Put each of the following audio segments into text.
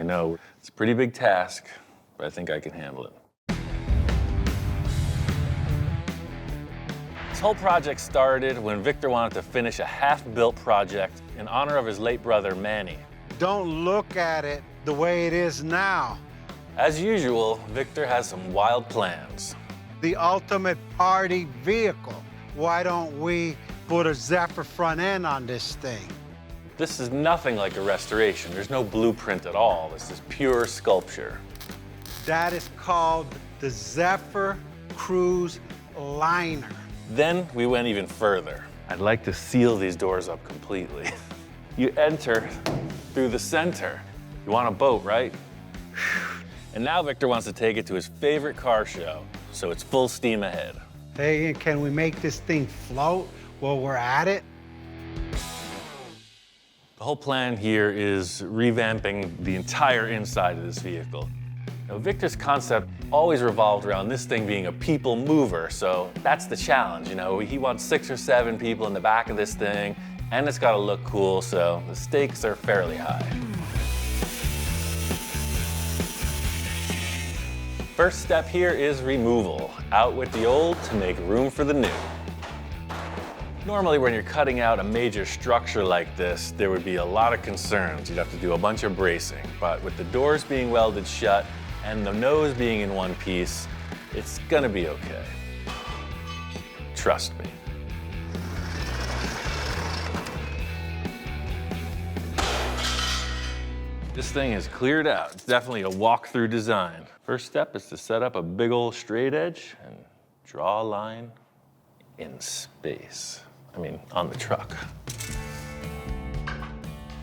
I know it's a pretty big task, but I think I can handle it. This whole project started when Victor wanted to finish a half-built project in honor of his late brother, Manny. Don't look at it the way it is now. As usual, Victor has some wild plans. The ultimate party vehicle. Why don't we put a Zephyr front end on this thing? This is nothing like a restoration. There's no blueprint at all. This is pure sculpture. That is called the Zephyr Cruise Liner. Then we went even further. I'd like to seal these doors up completely. You enter through the center. You want a boat, right? And now Victor wants to take it to his favorite car show, so it's full steam ahead. Hey, can we make this thing float while we're at it? The whole plan here is revamping the entire inside of this vehicle. Now, Victor's concept always revolved around this thing being a people mover, so that's the challenge, you know? He wants 6 or 7 people in the back of this thing, and it's gotta look cool, so the stakes are fairly high. First step here is removal. Out with the old to make room for the new. Normally, when you're cutting out a major structure like this, there would be a lot of concerns. You'd have to do a bunch of bracing, but with the doors being welded shut and the nose being in one piece, it's gonna be okay. Trust me. This thing is cleared out. It's definitely a walk-through design. First step is to set up a big old straight edge and draw a line in space. I mean, on the truck.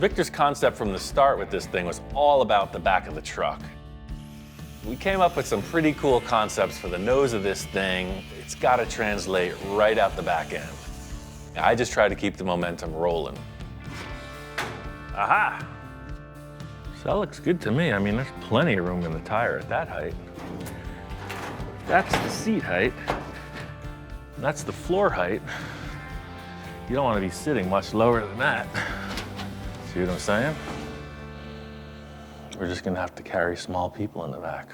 Victor's concept from the start with this thing was all about the back of the truck. We came up with some pretty cool concepts for the nose of this thing. It's gotta translate right out the back end. I just try to keep the momentum rolling. Aha! So that looks good to me. I mean, there's plenty of room in the tire at that height. That's the seat height. And that's the floor height. You don't want to be sitting much lower than that. See what I'm saying? We're just gonna have to carry small people in the back.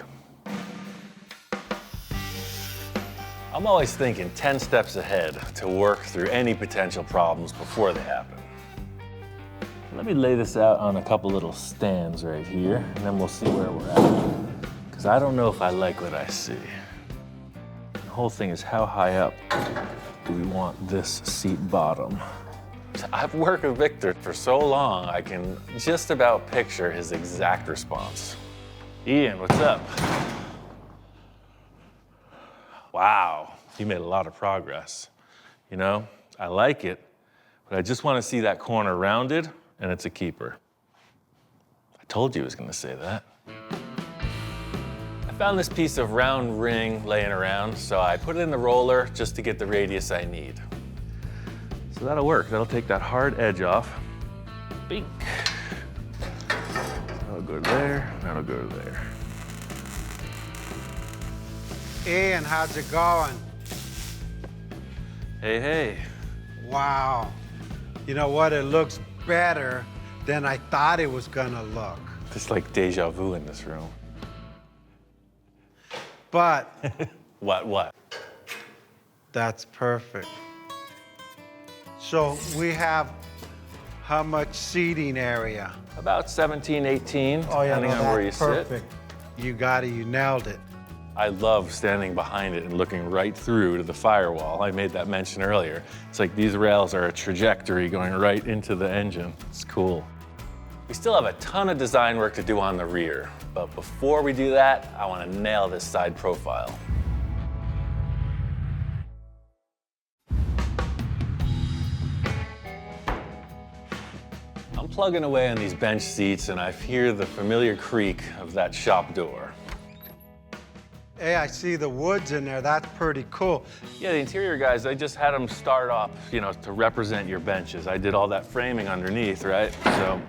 I'm always thinking 10 steps ahead to work through any potential problems before they happen. Let me lay this out on a couple little stands right here, and then we'll see where we're at. Because I don't know if I like what I see. The whole thing is, how high up do we want this seat bottom? I've worked with Victor for so long, I can just about picture his exact response. Ian, what's up? Wow, you made a lot of progress. You know, I like it, but I just want to see that corner rounded, and it's a keeper. I told you I was going to say that. I found this piece of round ring laying around, so I put it in the roller just to get the radius I need. So that'll work. That'll take that hard edge off. Bink. That'll go there, that'll go there. Ian, how's it going? Hey, hey. Wow. You know what? It looks better than I thought it was gonna look. It's like deja vu in this room. But What? that's perfect. So we have how much seating area? About 17, 18, depending on where you perfect. You got it, you nailed it. sit. I love standing behind it and looking right through to the firewall. I made that mention earlier. It's like these rails are a trajectory going right into the engine. It's cool. We still have a ton of design work to do on the rear, but before we do that, I want to nail this side profile. I'm plugging away on these bench seats and I hear the familiar creak of that shop door. Hey, I see the woods in there. That's pretty cool. Yeah, the interior guys, I just had them start off, you know, to represent your benches. I did all that framing underneath, right? So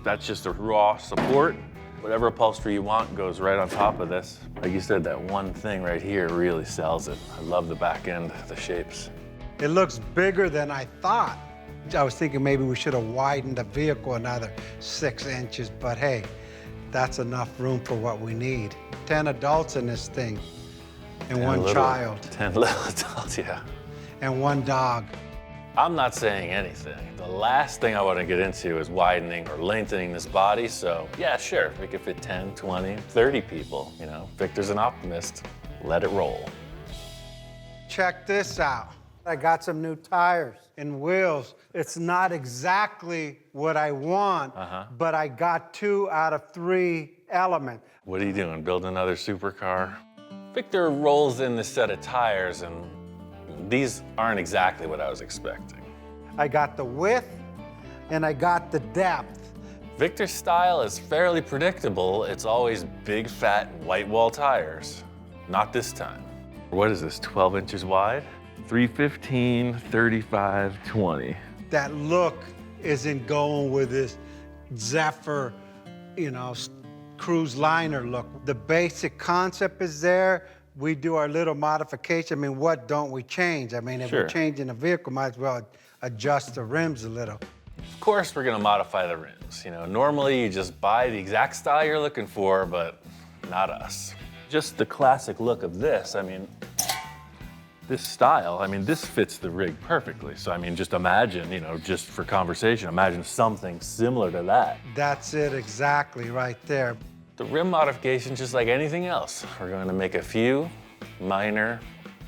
that's just a raw support. Whatever upholstery you want goes right on top of this. Like you said, that one thing right here really sells it. I love the back end, the shapes. It looks bigger than I thought. I was thinking maybe we should have widened the vehicle another 6 inches, but hey, That's enough room for what we need. 10 adults in this thing, and 10 one little- child, 10 little adults, yeah. and one dog. I'm not saying anything. The last thing I want to get into is widening or lengthening this body, so yeah, sure, we could fit 10, 20, 30 people, you know. Victor's an optimist. Let it roll. Check this out. I got some new tires and wheels. It's not exactly what I want, but I got 2 out of 3 elements. What are you doing, build another supercar? Victor rolls in this set of tires, and these aren't exactly what I was expecting. I got the width and I got the depth. Victor's style is fairly predictable. It's always big, fat, white wall tires. Not this time. What is this, 12 inches wide? 315, 35, 20. That look isn't going with this Zephyr, you know, cruise liner look. The basic concept is there. We do our little modification. I mean, what don't we change? I mean, if Sure. we're changing the vehicle, might as well adjust the rims a little. Of course, we're gonna modify the rims. You know, normally you just buy the exact style you're looking for, but not us. Just the classic look of this, I mean, this style, I mean, this fits the rig perfectly. So, I mean, just imagine, you know, just for conversation, imagine something similar to that. That's it exactly right there. The rim modification, just like anything else, we're going to make a few minor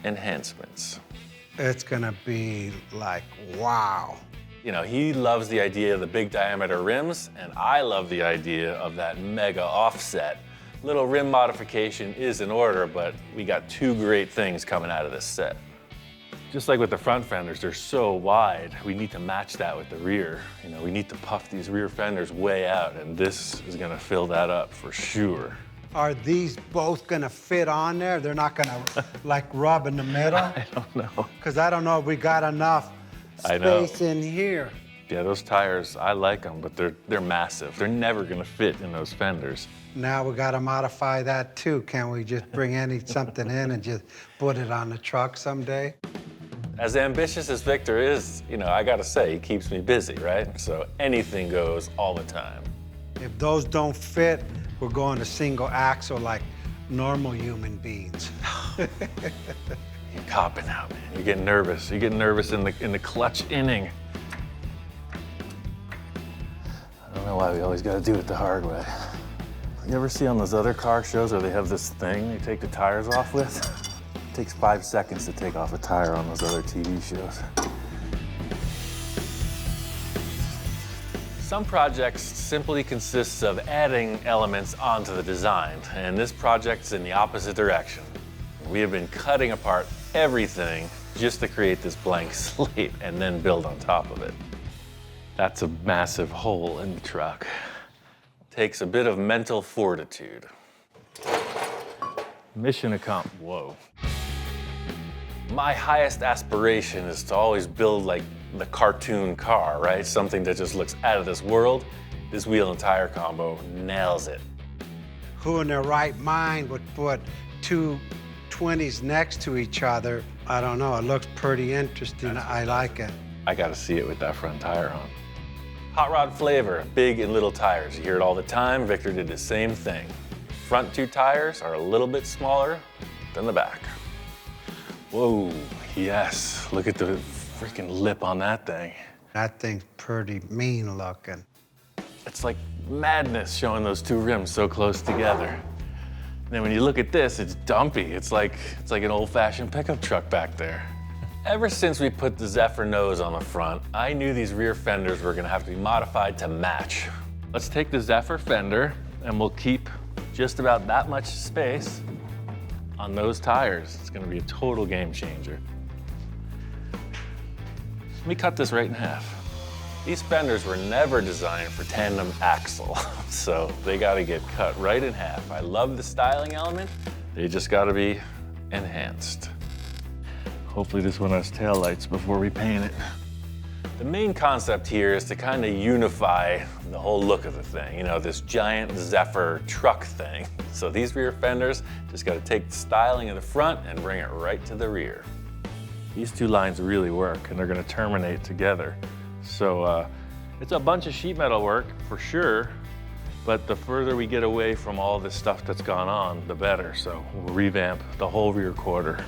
enhancements. It's gonna be like, wow. You know, he loves the idea of the big diameter rims, and I love the idea of that mega offset. Little rim modification is in order, but we got 2 great things coming out of this set. Just like with the front fenders, they're so wide, we need to match that with the rear. You know, we need to puff these rear fenders way out, and this is gonna fill that up for sure. Are these both gonna fit on there? They're not gonna like rub in the middle? I don't know. Because I don't know if we got enough I know. space in here. Yeah, those tires, I like them, but they're massive. They're never gonna fit in those fenders. Now we gotta modify that too. Can we just bring something in and just put it on the truck someday? As ambitious as Victor is, you know, I gotta say, he keeps me busy, right? So anything goes all the time. If those don't fit, we're going to single axle like normal human beings. You're copping out, man. You're getting nervous. You're getting nervous in the clutch inning. I don't know why we always gotta do it the hard way. You ever see on those other car shows where they have this thing they take the tires off with? It takes 5 seconds to take off a tire on those other TV shows. Some projects simply consist of adding elements onto the design, and this project's in the opposite direction. We have been cutting apart everything just to create this blank slate and then build on top of it. That's a massive hole in the truck. Takes a bit of mental fortitude. Mission accomplished. Whoa. My highest aspiration is to always build like the cartoon car, right? Something that just looks out of this world. This wheel and tire combo nails it. Who in their right mind would put 2 20s next to each other? I don't know. It looks pretty interesting. I like it. I gotta see it with that front tire on. Hot rod flavor, big and little tires. You hear it all the time. Victor did the same thing. Front 2 tires are a little bit smaller than the back. Whoa, yes. Look at the freaking lip on that thing. That thing's pretty mean looking. It's like madness showing those 2 rims so close together. And then when you look at this, it's dumpy. It's like an old-fashioned pickup truck back there. Ever since we put the Zephyr nose on the front, I knew these rear fenders were gonna have to be modified to match. Let's take the Zephyr fender and we'll keep just about that much space on those tires. It's gonna be a total game changer. Let me cut this right in half. These fenders were never designed for tandem axle, so they gotta get cut right in half. I love the styling element, they just gotta be enhanced. Hopefully this one has taillights before we paint it. The main concept here is to kind of unify the whole look of the thing, you know, this giant Zephyr truck thing. So these rear fenders just got to take the styling of the front and bring it right to the rear. These 2 lines really work, and they're going to terminate together. So it's a bunch of sheet metal work for sure, But the further we get away from all this stuff that's gone on, the better. So we'll revamp the whole rear quarter.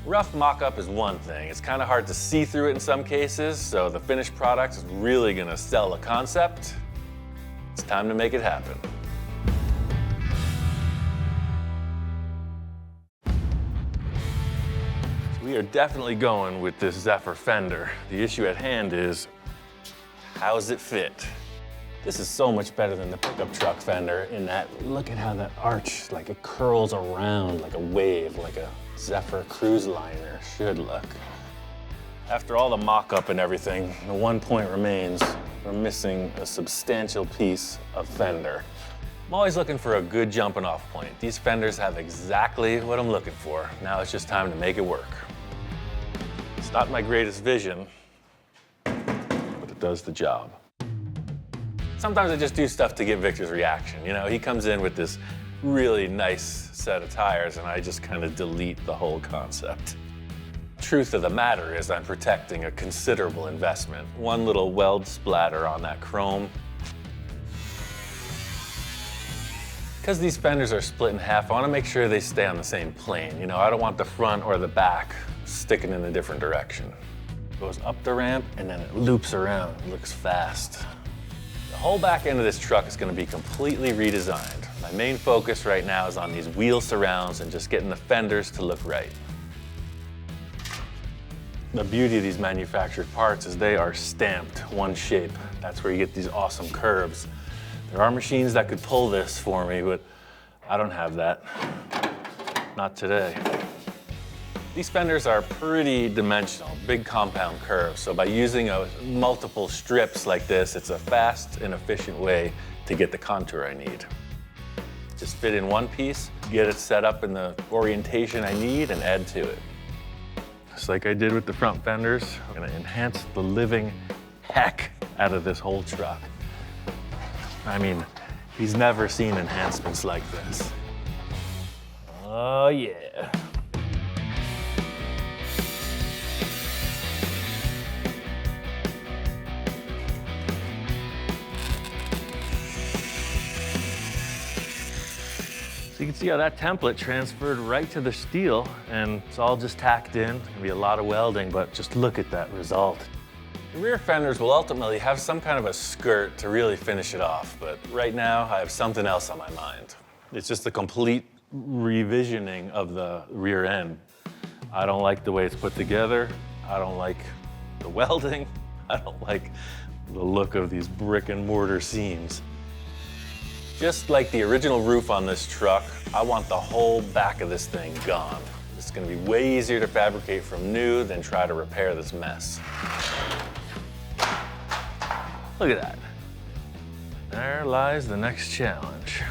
Rough mock-up is one thing. It's kind of hard to see through it in some cases, so the finished product is really gonna sell the concept. It's time to make it happen. So we are definitely going with this Zephyr fender. The issue at hand is, how does it fit? This is so much better than the pickup truck fender in that, look at how that arch, like it curls around like a wave, like a Zephyr cruise liner should look. After all the mock-up and everything, the one point remains, we're missing a substantial piece of fender. I'm always looking for a good jumping off point. These fenders have exactly what I'm looking for. Now it's just time to make it work. It's not my greatest vision, but it does the job. Sometimes I just do stuff to get Victor's reaction. You know, he comes in with this really nice set of tires and I just kind of delete the whole concept. Truth of the matter is I'm protecting a considerable investment. One little weld splatter on that chrome. Because these fenders are split in half, I want to make sure they stay on the same plane. You know, I don't want the front or the back sticking in a different direction. It goes up the ramp and then it loops around. It looks fast. The whole back end of this truck is going to be completely redesigned. My main focus right now is on these wheel surrounds and just getting the fenders to look right. The beauty of these manufactured parts is they are stamped one shape. That's where you get these awesome curves. There are machines that could pull this for me, but I don't have that. Not today. These fenders are pretty dimensional, big compound curves. So by using multiple strips like this, it's a fast and efficient way to get the contour I need. Just fit in one piece, get it set up in the orientation I need, and add to it. Just like I did with the front fenders, I'm gonna enhance the living heck out of this whole truck. I mean, he's never seen enhancements like this. Oh yeah. So you can see how that template transferred right to the steel and it's all just tacked in. It's gonna be a lot of welding, but just look at that result. The rear fenders will ultimately have some kind of a skirt to really finish it off, but right now I have something else on my mind. It's just a complete revisioning of the rear end. I don't like the way it's put together. I don't like the welding. I don't like the look of these brick and mortar seams. Just like the original roof on this truck, I want the whole back of this thing gone. It's gonna be way easier to fabricate from new than try to repair this mess. Look at that. There lies the next challenge.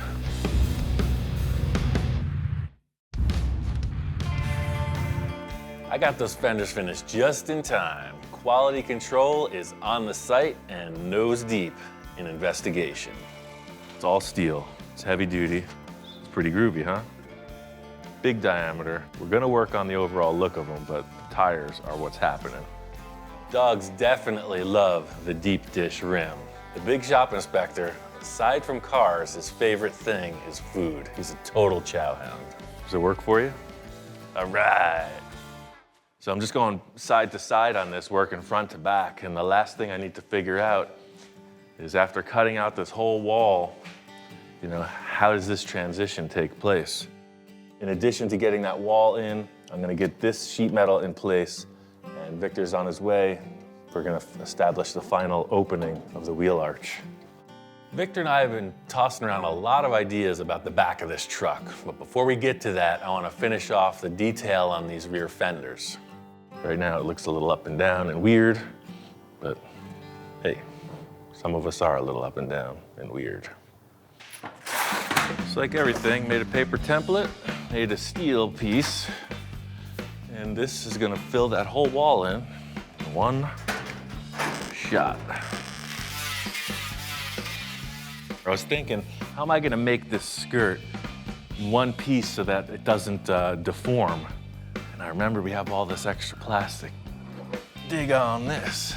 I got those fenders finished just in time. Quality control is on the site and nose deep in investigation. It's all steel, it's heavy duty, it's pretty groovy, huh? Big diameter. We're gonna work on the overall look of them, but the tires are what's happening. Dogs definitely love the deep dish rim. The big shop inspector, aside from cars, his favorite thing is food. He's a total chow hound. Does it work for you? All right. So I'm just going side to side on this, working front to back, and the last thing I need to figure out is after cutting out this whole wall, you know, how does this transition take place? In addition to getting that wall in, I'm gonna get this sheet metal in place, and Victor's on his way. We're gonna establish the final opening of the wheel arch. Victor and I have been tossing around a lot of ideas about the back of this truck, but before we get to that, I wanna finish off the detail on these rear fenders. Right now it looks a little up and down and weird, but hey, some of us are a little up and down and weird. Just like everything, made a paper template, made a steel piece, and this is gonna fill that whole wall in one shot. I was thinking, how am I gonna make this skirt in one piece so that it doesn't deform? And I remember we have all this extra plastic. Dig on this.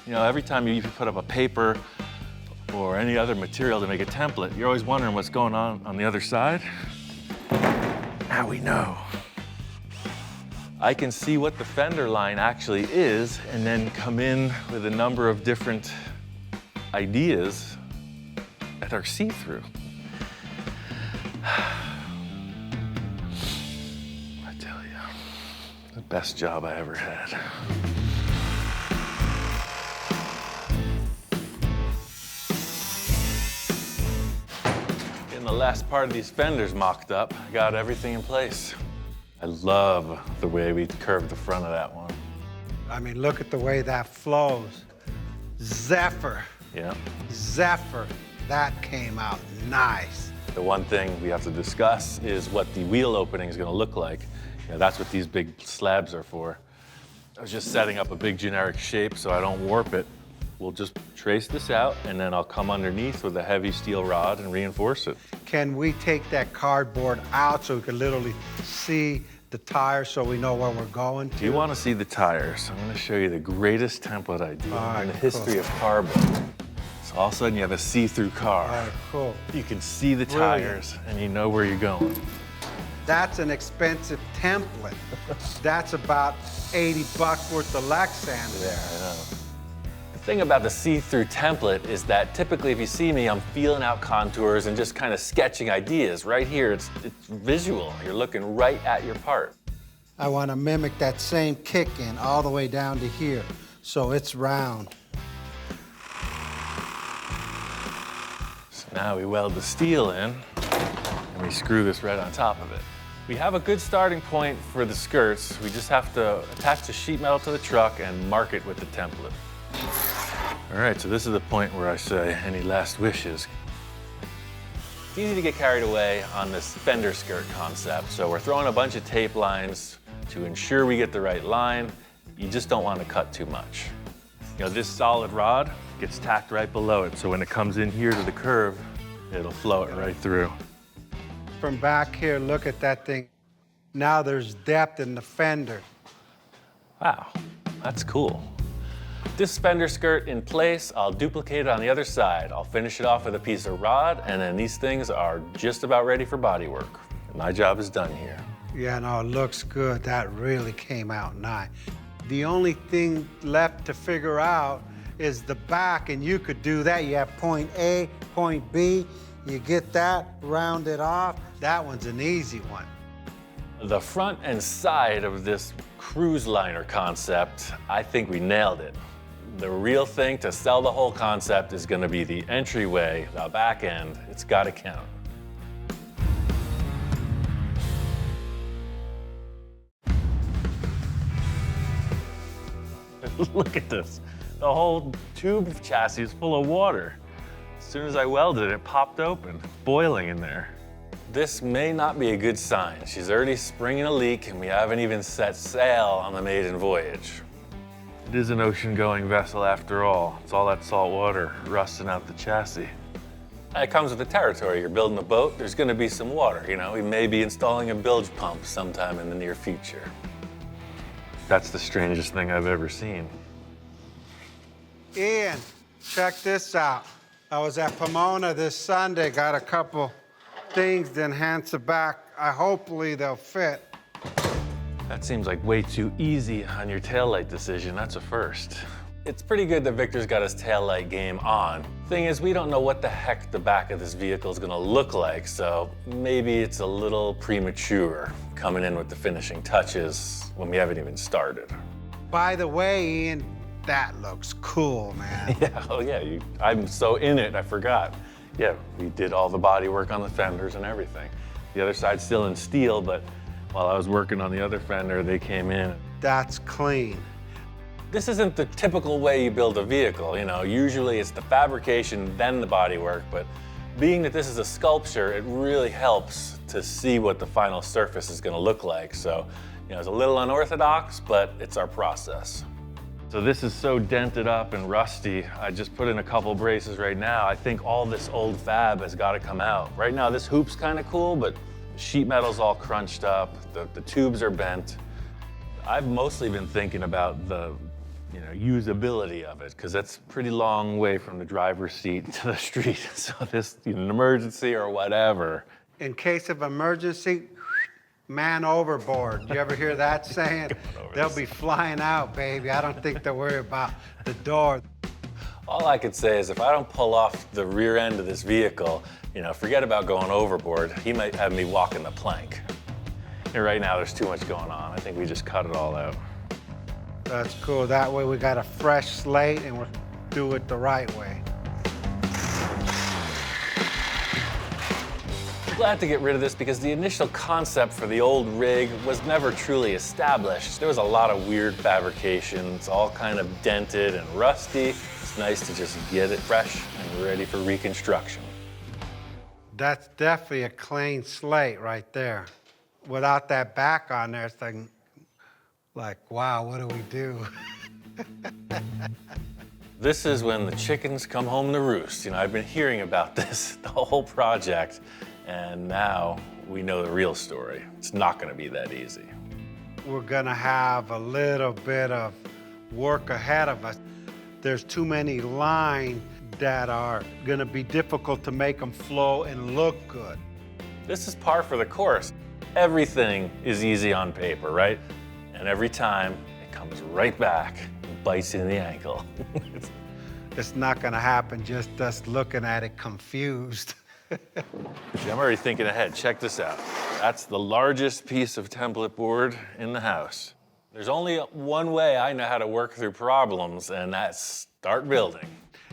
You know, every time you put up a paper or any other material to make a template, you're always wondering what's going on the other side. Now we know. I can see what the fender line actually is and then come in with a number of different ideas that are see-through. I tell you, the best job I ever had. Getting the last part of these fenders mocked up, I got everything in place. I love the way we curved the front of that one. I mean, look at the way that flows. Zephyr. Yeah. Zephyr. That came out nice. The one thing we have to discuss is what the wheel opening is going to look like. You know, that's what these big slabs are for. I was just setting up a big generic shape so I don't warp it. We'll just trace this out, and then I'll come underneath with a heavy steel rod and reinforce it. Can we take that cardboard out so we can literally see the tires so we know where we're going to? Do you want to see the tires? I'm going to show you the greatest template I do in the history cool. of carbon. So all of a sudden you have a see-through car. All right, cool. You can see the tires and you know where you're going. That's an expensive template. That's about 80 bucks worth of Lexan there. I know. The thing about the see-through template is that typically if you see me, I'm feeling out contours and just kind of sketching ideas. Right here, it's visual. You're looking right at your part. I want to mimic that same kick in all the way down to here, so it's round. So now we weld the steel in and we screw this right on top of it. We have a good starting point for the skirts. We just have to attach the sheet metal to the truck and mark it with the template. All right, so this is the point where I say, any last wishes? It's easy to get carried away on this fender skirt concept, so we're throwing a bunch of tape lines to ensure we get the right line. You just don't want to cut too much. You know, this solid rod gets tacked right below it, so when it comes in here to the curve, it'll flow it right through. From back here, look at that thing. Now there's depth in the fender. Wow, that's cool. This fender skirt in place, I'll duplicate it on the other side. I'll finish it off with a piece of rod, and then these things are just about ready for body work. My job is done here. Yeah, no, it looks good. That really came out nice. The only thing left to figure out is the back, and you could do that. You have point A, point B. You get that, round it off. That one's an easy one. The front and side of this cruise liner concept, I think we nailed it. The real thing to sell the whole concept is gonna be the entryway, the back end. It's gotta count. Look at this. The whole tube chassis is full of water. As soon as I welded it, it popped open, boiling in there. This may not be a good sign. She's already springing a leak and we haven't even set sail on the maiden voyage. It is an ocean-going vessel after all. It's all that salt water rusting out the chassis. It comes with the territory. You're building a boat, there's gonna be some water, you know? We may be installing a bilge pump sometime in the near future. That's the strangest thing I've ever seen. Ian, check this out. I was at Pomona this Sunday, got a couple things to enhance the back. Hopefully they'll fit. That seems like way too easy on your taillight decision. That's a first. It's pretty good that Victor's got his taillight game on. Thing is, we don't know what the heck the back of this vehicle is gonna look like, so maybe it's a little premature coming in with the finishing touches when we haven't even started. By the way, Ian, that looks cool, man. Yeah, oh yeah, I'm so in it, I forgot. Yeah, we did all the body work on the fenders and everything. The other side's still in steel, but while I was working on the other fender, they came in. That's clean. This isn't the typical way you build a vehicle, you know. Usually it's the fabrication, then the bodywork, but being that this is a sculpture, it really helps to see what the final surface is gonna look like. So, you know, it's a little unorthodox, but it's our process. So this is so dented up and rusty, I just put in a couple braces right now. I think all this old fab has gotta come out. Right now, this hoop's kinda cool, but the sheet metal's all crunched up, the tubes are bent. I've mostly been thinking about the usability of it, because that's a pretty long way from the driver's seat to the street. So this, an emergency or whatever. In case of emergency, man overboard. You ever hear that saying? They'll be flying out, baby. I don't think they'll worry about the door. All I could say is if I don't pull off the rear end of this vehicle, forget about going overboard. He might have me walking the plank. And right now there's too much going on. I think we just cut it all out. That's cool. That way we got a fresh slate and we'll do it the right way. I'm glad to get rid of this because the initial concept for the old rig was never truly established. There was a lot of weird fabrication. It's all kind of dented and rusty. It's nice to just get it fresh and ready for reconstruction. That's definitely a clean slate right there. Without that back on there, it's like, wow, what do we do? This is when the chickens come home to roost. I've been hearing about this, the whole project, and now we know the real story. It's not gonna be that easy. We're gonna have a little bit of work ahead of us. There's too many lines that are gonna be difficult to make them flow and look good. This is par for the course. Everything is easy on paper, right? And every time, it comes right back and bites you in the ankle. It's not gonna happen just us looking at it confused. See, I'm already thinking ahead. Check this out. That's the largest piece of template board in the house. There's only one way I know how to work through problems, and that's start building.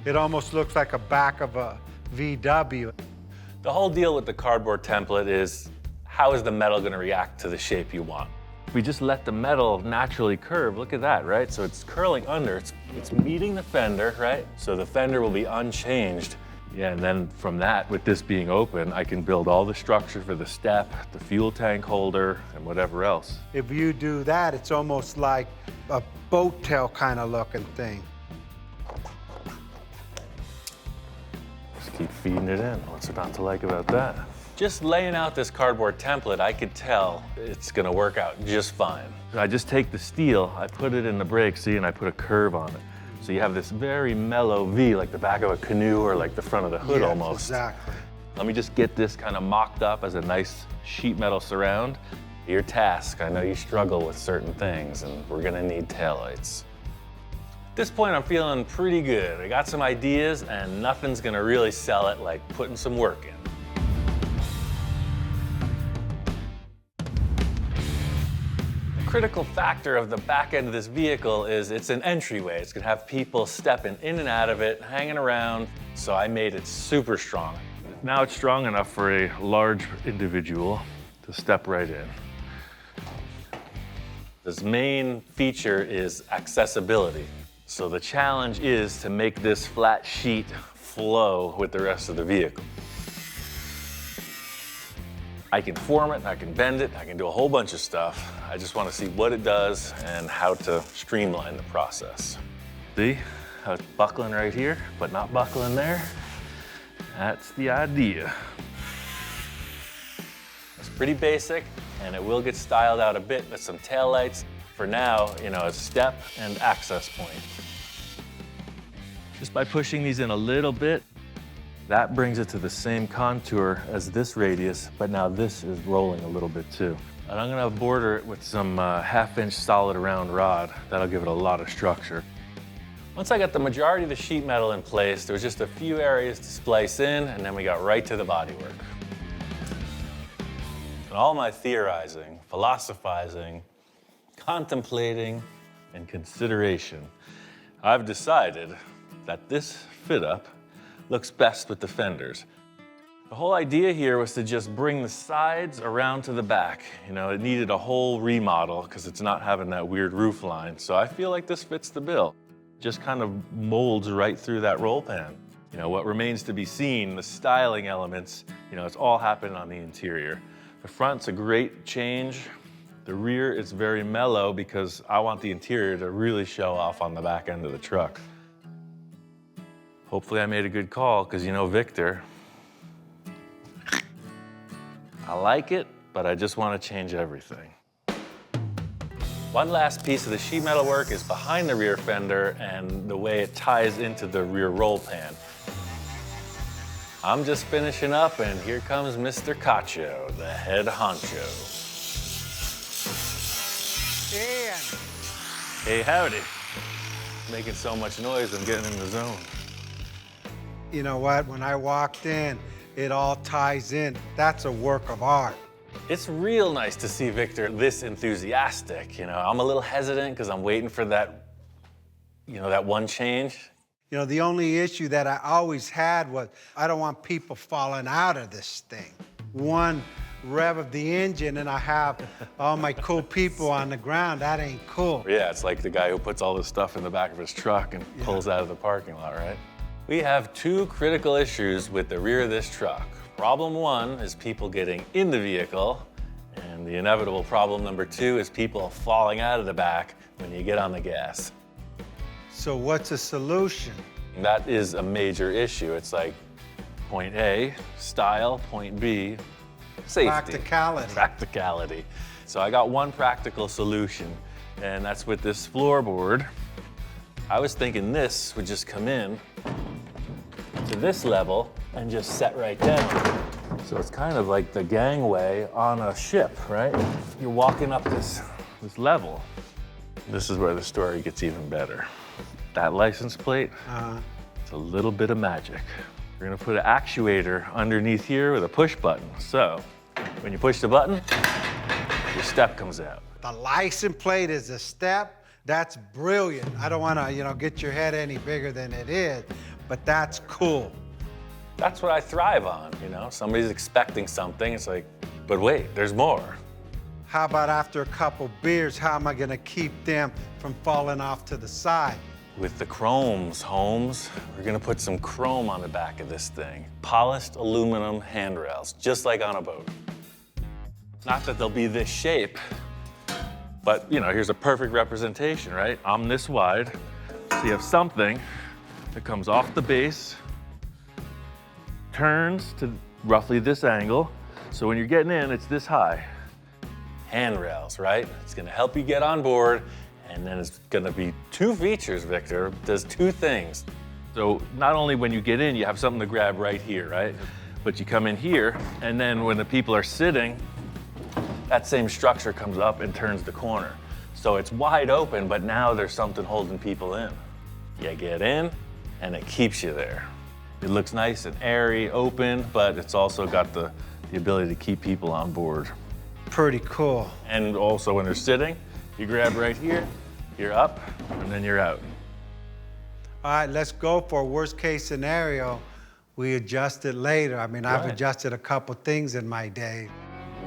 It almost looks like a back of a VW. The whole deal with the cardboard template is how is the metal gonna react to the shape you want? If we just let the metal naturally curve, look at that, right? So it's curling under, it's meeting the fender, right? So the fender will be unchanged. Yeah, and then from that, with this being open, I can build all the structure for the step, the fuel tank holder, and whatever else. If you do that, it's almost like a boat tail kind of looking thing. Just keep feeding it in. What's there not to like about that? Just laying out this cardboard template, I could tell it's gonna work out just fine. I just take the steel, I put it in the brake, see, and I put a curve on it. So you have this very mellow V, like the back of a canoe or like the front of the hood almost. Exactly. Let me just get this kind of mocked up as a nice sheet metal surround. Your task, I know you struggle with certain things and we're gonna need taillights. At this point, I'm feeling pretty good. I got some ideas and nothing's gonna really sell it like putting some work in. Critical factor of the back end of this vehicle is it's an entryway. It's gonna have people stepping in and out of it, hanging around, so I made it super strong. Now it's strong enough for a large individual to step right in. This main feature is accessibility. So the challenge is to make this flat sheet flow with the rest of the vehicle. I can form it, I can bend it, I can do a whole bunch of stuff. I just want to see what it does and how to streamline the process. See how it's buckling right here, but not buckling there? That's the idea. It's pretty basic, and it will get styled out a bit with some taillights. For now, a step and access point. Just by pushing these in a little bit, that brings it to the same contour as this radius, but now this is rolling a little bit too. And I'm gonna border it with some 1/2-inch solid round rod. That'll give it a lot of structure. Once I got the majority of the sheet metal in place, there was just a few areas to splice in, and then we got right to the bodywork. And all my theorizing, philosophizing, contemplating, and consideration, I've decided that this fit-up looks best with the fenders. The whole idea here was to just bring the sides around to the back. It needed a whole remodel because it's not having that weird roof line. So I feel like this fits the bill. Just kind of molds right through that roll pan. What remains to be seen, the styling elements, it's all happening on the interior. The front's a great change. The rear is very mellow because I want the interior to really show off on the back end of the truck. Hopefully I made a good call, because Victor, I like it, but I just want to change everything. One last piece of the sheet metal work is behind the rear fender and the way it ties into the rear roll pan. I'm just finishing up, and here comes Mr. Cacho, the head honcho. Dan. Hey, howdy. Making so much noise, I'm getting in the zone. You know what? When I walked in, it all ties in. That's a work of art. It's real nice to see Victor this enthusiastic. You know, I'm a little hesitant because I'm waiting for that, that one change. You know, the only issue that I always had was I don't want people falling out of this thing. One rev of the engine and I have all my cool people on the ground. That ain't cool. Yeah, it's like the guy who puts all this stuff in the back of his truck and pulls out of the parking lot, right? We have two critical issues with the rear of this truck. Problem one is people getting in the vehicle, and the inevitable problem number two is people falling out of the back when you get on the gas. So what's the solution? That is a major issue. It's like point A, style, point B, safety. Practicality. Practicality. So I got one practical solution, and that's with this floorboard. I was thinking this would just come in to this level and just set right down. So it's kind of like the gangway on a ship, right? You're walking up this level. This is where the story gets even better. That license plate, it's a little bit of magic. We're gonna put an actuator underneath here with a push button. So when you push the button, your step comes out. The license plate is a step. That's brilliant. I don't wanna, get your head any bigger than it is, but that's cool. That's what I thrive on, Somebody's expecting something, it's like, but wait, there's more. How about after a couple beers, how am I gonna keep them from falling off to the side? With the chromes, Holmes, we're gonna put some chrome on the back of this thing. Polished aluminum handrails, just like on a boat. Not that they'll be this shape, but here's a perfect representation, right? I'm this wide, so you have something that comes off the base, turns to roughly this angle, so when you're getting in, it's this high. Handrails, right? It's gonna help you get on board, and then it's gonna be two features, Victor. It does two things. So not only when you get in, you have something to grab right here, right? But you come in here, and then when the people are sitting, that same structure comes up and turns the corner. So it's wide open, but now there's something holding people in. You get in, and it keeps you there. It looks nice and airy, open, but it's also got the ability to keep people on board. Pretty cool. And also when they're sitting, you grab right here, you're up, and then you're out. All right, let's go for a worst case scenario. We adjust it later. I mean, I've adjusted a couple things in my day.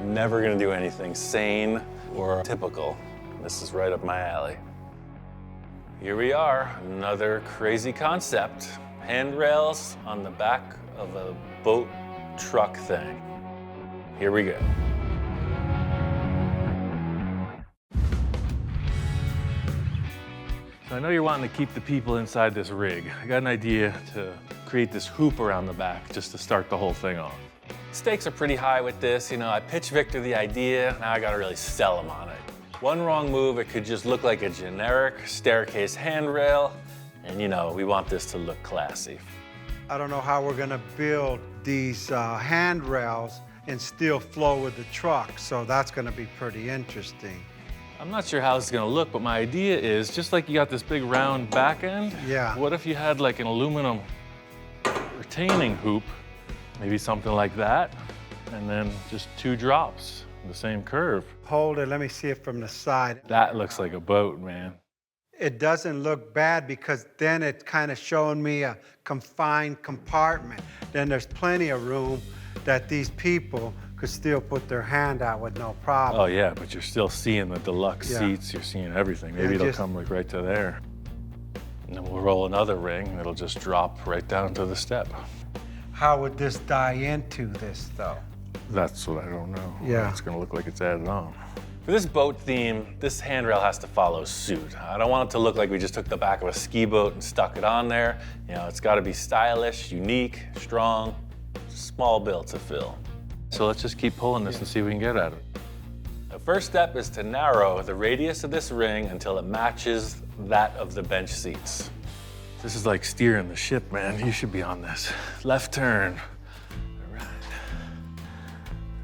Never gonna do anything sane or typical. This is right up my alley. Here we are, another crazy concept. Handrails on the back of a boat truck thing. Here we go. So I know you're wanting to keep the people inside this rig. I got an idea to create this hoop around the back just to start the whole thing off. Stakes are pretty high with this. I pitched Victor the idea, now I gotta really sell him on it. One wrong move, it could just look like a generic staircase handrail, and we want this to look classy. I don't know how we're gonna build these handrails and still flow with the truck, so that's gonna be pretty interesting. I'm not sure how this is gonna look, but my idea is, just like you got this big round back end, what if you had like an aluminum retaining hoop, maybe something like that, and then just two drops, the same curve. Hold it, let me see it from the side. That looks like a boat, man. It doesn't look bad because then it's kind of showing me a confined compartment. Then there's plenty of room that these people could still put their hand out with no problem. Oh yeah, but you're still seeing the deluxe seats, you're seeing everything. Maybe it'll come like right to there. And then we'll roll another ring and it'll just drop right down to the step. How would this die into this though? That's what I don't know. Yeah. It's gonna look like it's added on. For this boat theme, this handrail has to follow suit. I don't want it to look like we just took the back of a ski boat and stuck it on there. It's gotta be stylish, unique, strong, small bill to fill. So let's just keep pulling this and see if we can get at it. The first step is to narrow the radius of this ring until it matches that of the bench seats. This is like steering the ship, man. You should be on this. Left turn. All right.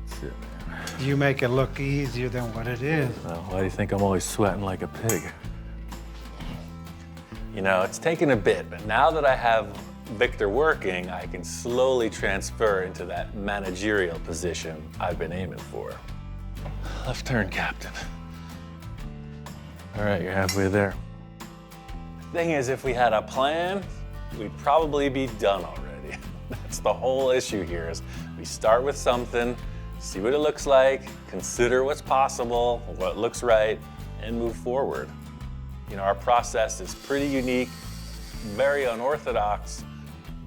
That's it, man. You make it look easier than what it is. Well, why do you think I'm always sweating like a pig? You know, it's taken a bit, but now that I have Victor working, I can slowly transfer into that managerial position I've been aiming for. Left turn, Captain. All right, you're halfway there. Thing is, if we had a plan, we'd probably be done already. That's the whole issue here is we start with something, see what it looks like, consider what's possible, what looks right, and move forward. You know, our process is pretty unique, very unorthodox,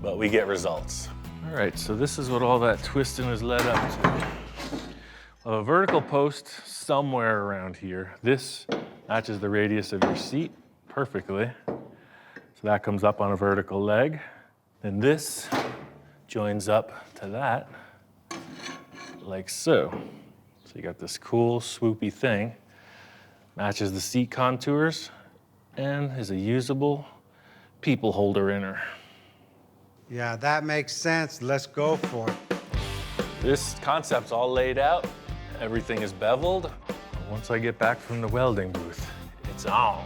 but we get results. All right, so this is what all that twisting has led up to. A vertical post somewhere around here. This matches the radius of your seat perfectly. So that comes up on a vertical leg. Then this joins up to that, like so. So you got this cool swoopy thing, matches the seat contours, and is a usable people holder inner. Yeah, that makes sense. Let's go for it. This concept's all laid out. Everything is beveled. Once I get back from the welding booth, it's on.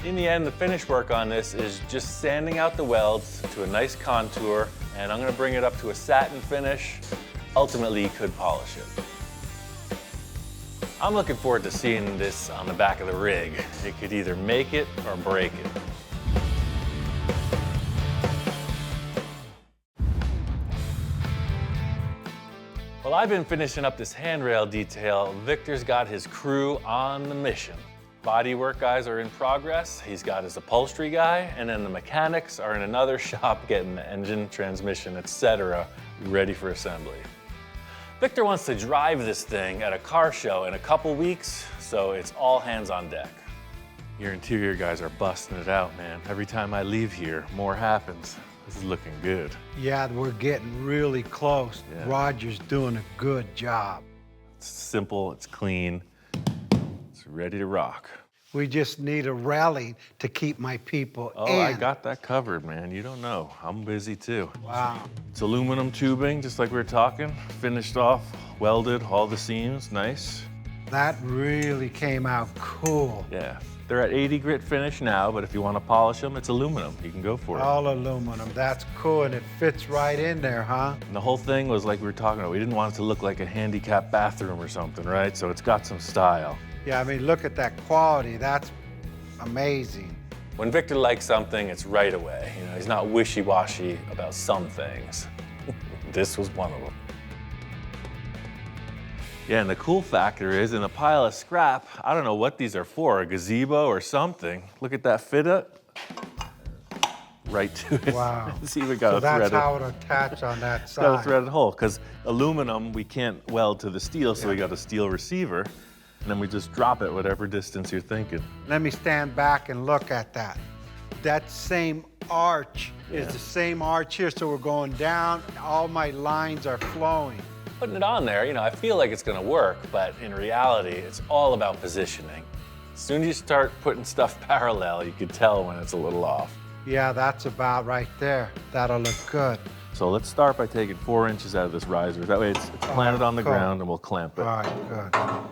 In the end, the finish work on this is just sanding out the welds to a nice contour, and I'm gonna bring it up to a satin finish. Ultimately, you could polish it. I'm looking forward to seeing this on the back of the rig. It could either make it or break it. While I've been finishing up this handrail detail, Victor's got his crew on the mission. Bodywork guys are in progress. He's got his upholstery guy, and then the mechanics are in another shop getting the engine, transmission, etc. ready for assembly. Victor wants to drive this thing at a car show in a couple weeks, so it's all hands on deck. Your interior guys are busting it out, man. Every time I leave here, more happens. This is looking good. Yeah, we're getting really close. Yeah. Roger's doing a good job. It's simple, it's clean, it's ready to rock. We just need a railing to keep my people in. Oh, I got that covered, man. You don't know. I'm busy too. Wow. It's aluminum tubing, just like we were talking. Finished off, welded, all the seams, nice. That really came out cool. Yeah. They're at 80 grit finish now, but if you want to polish them, it's aluminum. You can go for it. All aluminum. That's cool, and it fits right in there, huh? And the whole thing was like we were talking about. We didn't want it to look like a handicapped bathroom or something, right? So it's got some style. Yeah, I mean, look at that quality. That's amazing. When Victor likes something, it's right away. You know, he's not wishy-washy about some things. This was one of them. Yeah, and the cool factor is in a pile of scrap, I don't know what these are for, a gazebo or something. Look at that fit up. Right to it. Wow. See, we got So a that's threaded, how it'll attach on that side. got a threaded hole, because aluminum, we can't weld to the steel, so we got a steel receiver, and then we just drop it whatever distance you're thinking. Let me stand back and look at that. That same arch is the same arch here, so we're going down, and all my lines are flowing. Putting it on there, you know, I feel like it's gonna work, but in reality, it's all about positioning. As soon as you start putting stuff parallel, you can tell when it's a little off. Yeah, that's about right there. That'll look good. So let's start by taking 4 inches out of this riser. That way it's planted on the cool. ground and we'll clamp it. All right, good.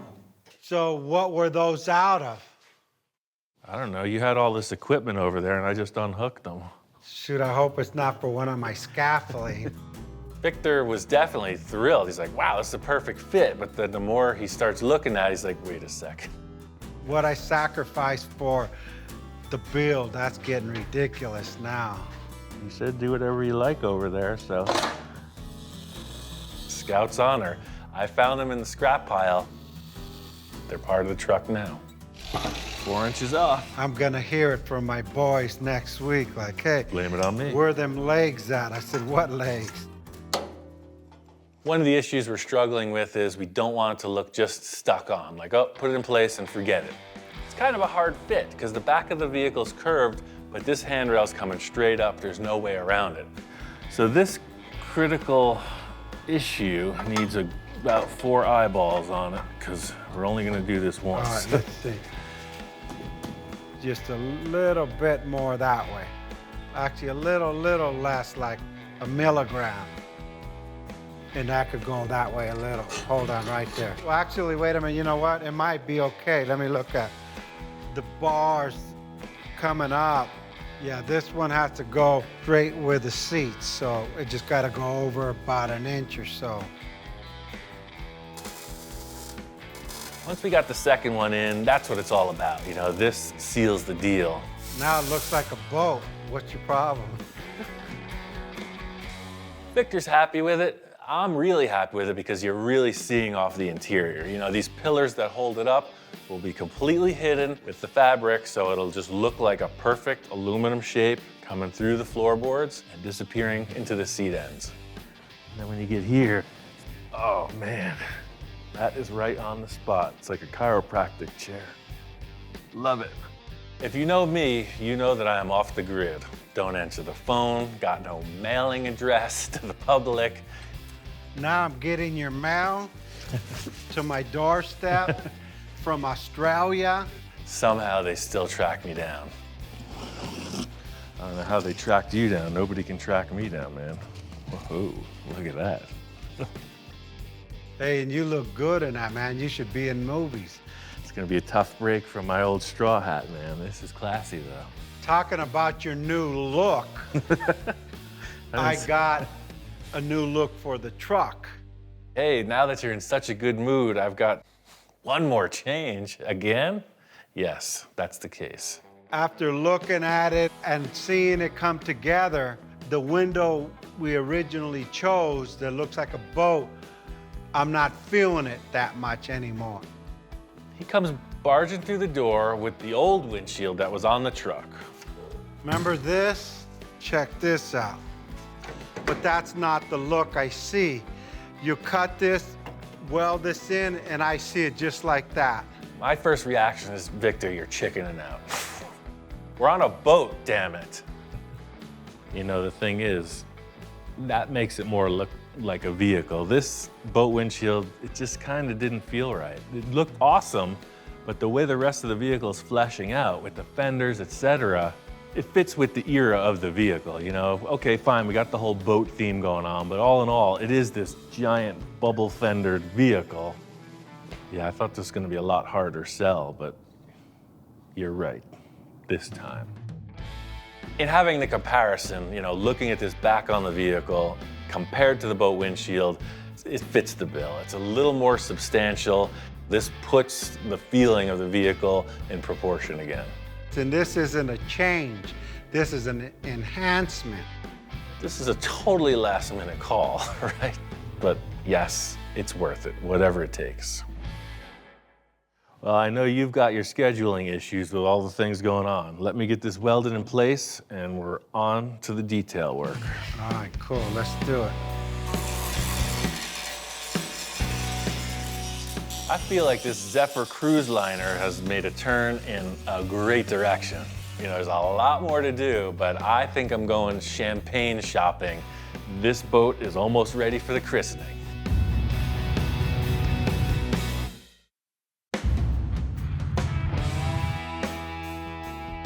So what were those out of? I don't know, you had all this equipment over there and I just unhooked them. Shoot, I hope it's not for one of my scaffolding. Victor was definitely thrilled. He's like, wow, this is a perfect fit. But then the more he starts looking at it, he's like, wait a second. What I sacrificed for the build, that's getting ridiculous now. You said do whatever you like over there, so. Scout's honor. I found them in the scrap pile. They're part of the truck now. 4 inches off. I'm gonna hear it from my boys next week, like, hey, Blame it on me. where are them legs at? I said, what legs? One of the issues we're struggling with is we don't want it to look just stuck on, like, oh, put it in place and forget it. It's kind of a hard fit because the back of the vehicle's curved, but this handrail's coming straight up. There's no way around it. So this critical issue needs about 4 eyeballs on it, because we're only gonna do this once. All right, let's see. Just a little bit more that way. Actually, a little less, like a milligram. And that could go that way a little. Hold on right there. Well, actually, wait a minute, you know what? It might be okay. Let me look at the bars coming up. Yeah, this one has to go straight with the seats, so it just gotta go over about an inch or so. Once we got the second one in, that's what it's all about. You know, this seals the deal. Now it looks like a boat. What's your problem? Victor's happy with it. I'm really happy with it because you're really seeing off the interior. You know, these pillars that hold it up will be completely hidden with the fabric, so it'll just look like a perfect aluminum shape coming through the floorboards and disappearing into the seat ends. And then when you get here, oh man, that is right on the spot. It's like a chiropractic chair. Love it. If you know me, you know that I am off the grid. Don't answer the phone, got no mailing address to the public. Now I'm getting your mail to my doorstep from Australia. Somehow they still track me down. I don't know how they tracked you down. Nobody can track me down, man. Whoa, look at that. Hey, and you look good in that, man. You should be in movies. It's gonna be a tough break from my old straw hat, man. This is classy, though. Talking about your new look, I got a new look for the truck. Hey, now that you're in such a good mood, I've got one more change. Again? Yes, that's the case. After looking at it and seeing it come together, the window we originally chose that looks like a boat, I'm not feeling it that much anymore. He comes barging through the door with the old windshield that was on the truck. Remember this? Check this out. But that's not the look I see. You cut this, weld this in, and I see it just like that. My first reaction is, Victor, you're chickening out. We're on a boat, damn it. You know, the thing is, that makes it more look like a vehicle. This boat windshield, it just kind of didn't feel right. It looked awesome, but the way the rest of the vehicle is fleshing out with the fenders, etc., it fits with the era of the vehicle, you know? Okay, fine, we got the whole boat theme going on, but all in all, it is this giant bubble-fendered vehicle. Yeah, I thought this was gonna be a lot harder sell, but you're right, this time. In having the comparison, you know, looking at this back on the vehicle, compared to the boat windshield, it fits the bill. It's a little more substantial. This puts the feeling of the vehicle in proportion again. And this isn't a change, this is an enhancement. This is a totally last-minute call, right? But yes, it's worth it, whatever it takes. Well, I know you've got your scheduling issues with all the things going on. Let me get this welded in place, and we're on to the detail work. All right, cool, let's do it. I feel like this Zephyr cruise liner has made a turn in a great direction. You know, there's a lot more to do, but I think I'm going champagne shopping. This boat is almost ready for the christening.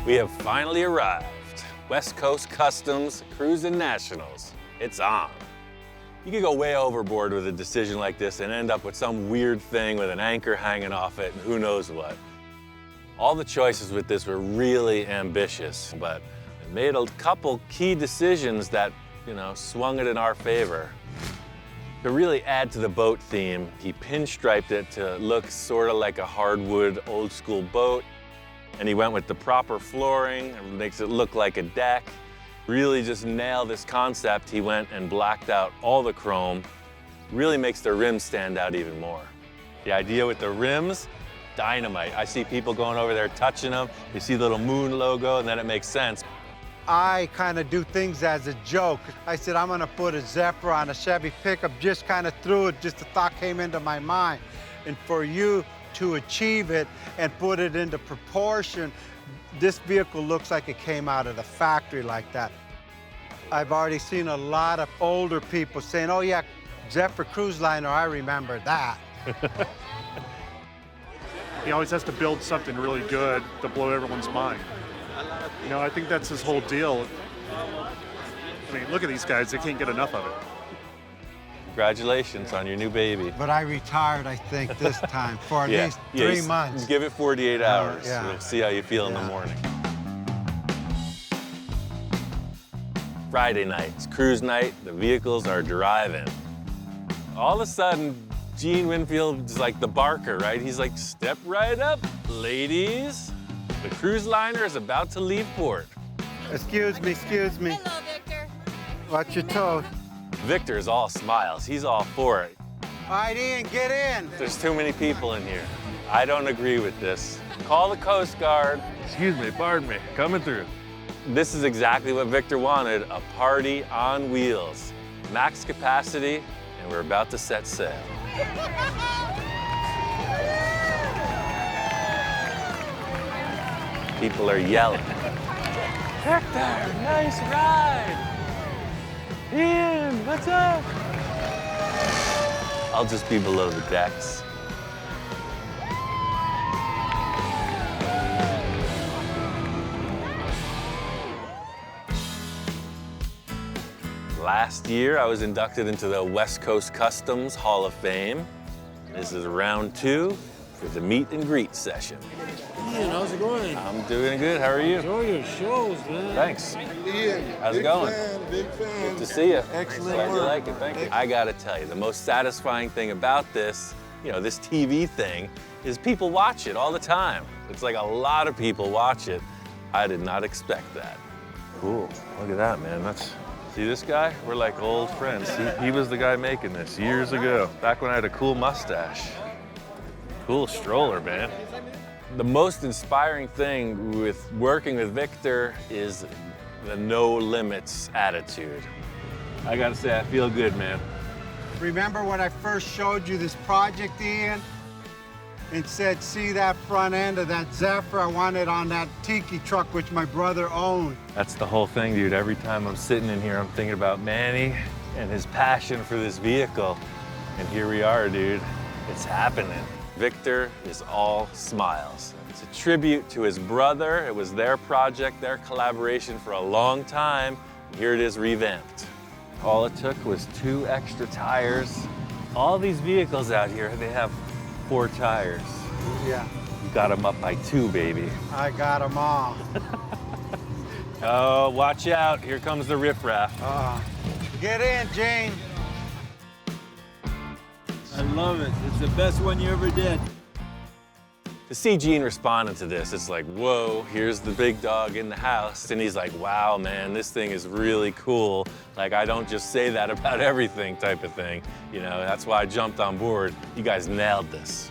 We have finally arrived. West Coast Customs Cruising Nationals. It's on. You could go way overboard with a decision like this and end up with some weird thing with an anchor hanging off it and who knows what. All the choices with this were really ambitious, but I made a couple key decisions that, you know, swung it in our favor. To really add to the boat theme, he pinstriped it to look sort of like a hardwood old school boat, and he went with the proper flooring and makes it look like a deck. Really just nail this concept, he went and blacked out all the chrome. Really makes the rims stand out even more. The idea with the rims, dynamite. I see people going over there touching them. You see the little moon logo, and then it makes sense. I kind of do things as a joke. I said, I'm gonna put a Zephyr on a Chevy pickup, just kind of threw it, just a thought came into my mind. And for you to achieve it and put it into proportion, This vehicle looks like it came out of the factory like that. I've already seen a lot of older people saying, oh yeah, Zephyr Cruise Liner, I remember that. He always has to build something really good to blow everyone's mind. You know, I think that's his whole deal. I mean, look at these guys, they can't get enough of it. Congratulations on your new baby. But I retired, I think, this time for at least 3 months. Give it 48 hours. yeah. We'll see how you feel in the morning. Friday night, it's cruise night. The vehicles are driving. All of a sudden, Gene Winfield is like the barker, right? He's like, step right up, ladies. The cruise liner is about to leave port. Excuse me, excuse me. Hello, Victor. Watch your toes. Victor is all smiles. He's all for it. All right, Ian, get in. There's too many people in here. I don't agree with this. Call the Coast Guard. Excuse me, pardon me, coming through. This is exactly what Victor wanted, a party on wheels. Max capacity, and we're about to set sail. People are yelling. Victor, nice ride. Ian, what's up? I'll just be below the decks. Last year, I was inducted into the West Coast Customs Hall of Fame. This is round 2 for the meet and greet session. Ian, how's it going? I'm doing good. How are you? Enjoy your shows, man. Thanks. Ian, How's it going? Big fan. Good to see you. Excellent Glad you work. like it. Thank you. I gotta tell you, the most satisfying thing about this, this TV thing, is people watch it all the time. It's like a lot of people watch it. I did not expect that. Cool. Look at that, man. See this guy? We're like old friends. He was the guy making this years ago, back when I had a cool mustache. Cool stroller, man. The most inspiring thing with working with Victor is the no limits attitude. I gotta say, I feel good, man. Remember when I first showed you this project, Ian? And said, see that front end of that Zephyr? I want it on that tiki truck, which my brother owned. That's the whole thing, dude. Every time I'm sitting in here, I'm thinking about Manny and his passion for this vehicle. And here we are, dude. It's happening. Victor is all smiles. It's a tribute to his brother. It was their project, their collaboration for a long time. Here it is revamped. All it took was 2 extra tires. All these vehicles out here, they have 4 tires. Yeah, You got them up by 2, baby. I got them all. Oh, watch out. Here comes the riffraff. Get in, Jane. I love it. It's the best one you ever did. To see Gene responding to this, it's like, whoa, here's the big dog in the house. And he's like, wow, man, this thing is really cool. Like, I don't just say that about everything type of thing. That's why I jumped on board. You guys nailed this.